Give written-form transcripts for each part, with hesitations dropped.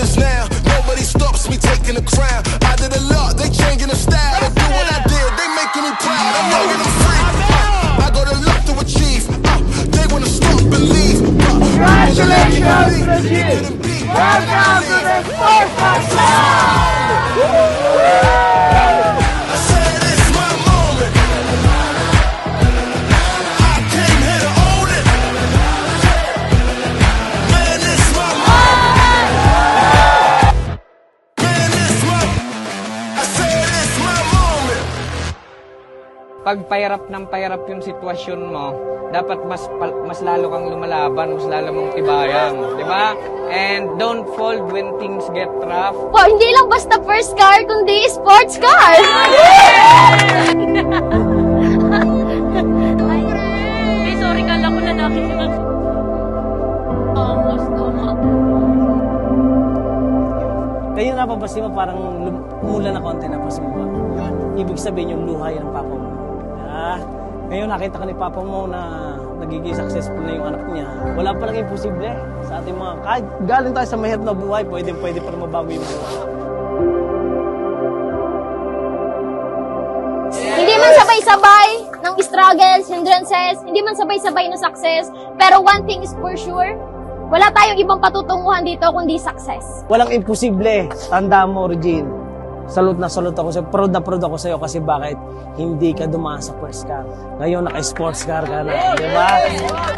famous now. Nobody stops me taking the crown. I did a lot, they changing the style. They do what I did, they making me proud. I'm making them free. I got a lot to achieve. They wanna stop, believe. Congratulations, Regine! Welcome to the Sports I said it's my moment. I came here to own it. Man, it's my moment. Man, it's my. I said it's my moment. Pag pahirap yung sitwasyon mo, dapat mas lalo kang lumalaban, mas lalo mong tibayan, di ba? And don't fold when things get rough. Po, hindi lang basta first car, kundi sports car! Ay, sorry, kala ko lalaki na. Kayo napapansin mo parang umula na konti na pasin mo ba? Ibig sabihin yung luha yun ng papa mo. Ngayon nakita ka ni papa mo na nagiging successful na yung anak niya. Wala palang imposible sa ating mga... Kahit galing tayo sa mahirap na buhay, pwede pa mabago yung buhay. Hindi man sabay-sabay ng struggles, hindrances, hindi man sabay-sabay ng success, pero one thing is for sure, wala tayong ibang patutunguhan dito kundi success. Walang imposible. Tanda mo, Regine. Salute ako sa'yo. Proud ako sa'yo kasi bakit hindi ka dumaan sa first car. Ngayon, naka-sports car ka na. Di ba?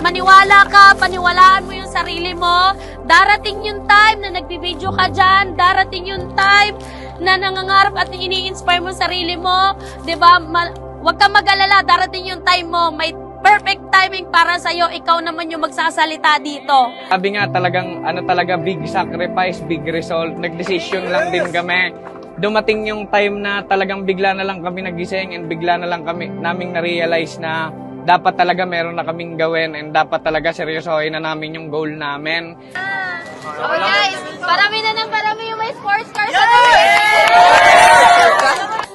Maniwala ka, paniwalaan mo yung sarili mo. Darating yung time na nagbibideo ka dyan. Darating yung time na nangangarap at ini-inspire mo sarili mo. Di ba? Huwag kang mag-alala. Darating yung time mo. May perfect timing para sa'yo. Ikaw naman yung magsasalita dito. Sabi nga talagang, big sacrifice, big result. Nag-decision lang din kami. Dumating yung time na talagang bigla na lang kami nagising and bigla na lang naming na-realize na dapat talaga meron na kaming gawin and dapat talaga seryosohin na namin yung goal namin. Okay guys, parami yung may sports car sa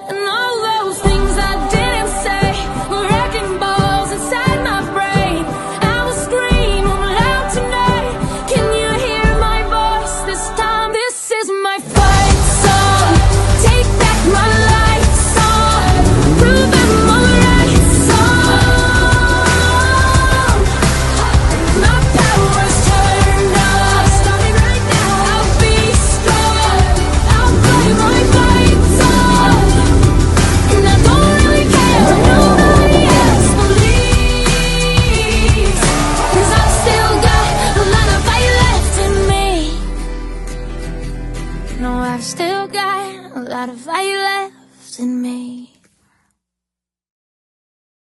And all those things I didn't say were wrecking balls inside my brain. I will scream loud tonight. Can you hear my voice this time? This is my fight song. Take back my life song. Prove I'm alright song. My power's turned up. Starting right now. I'll be strong. I'll play my fight song. And I don't really care if nobody else believes. 'Cause I've still got a lot of fire left in me. No, I've still got a lot of fire left in me.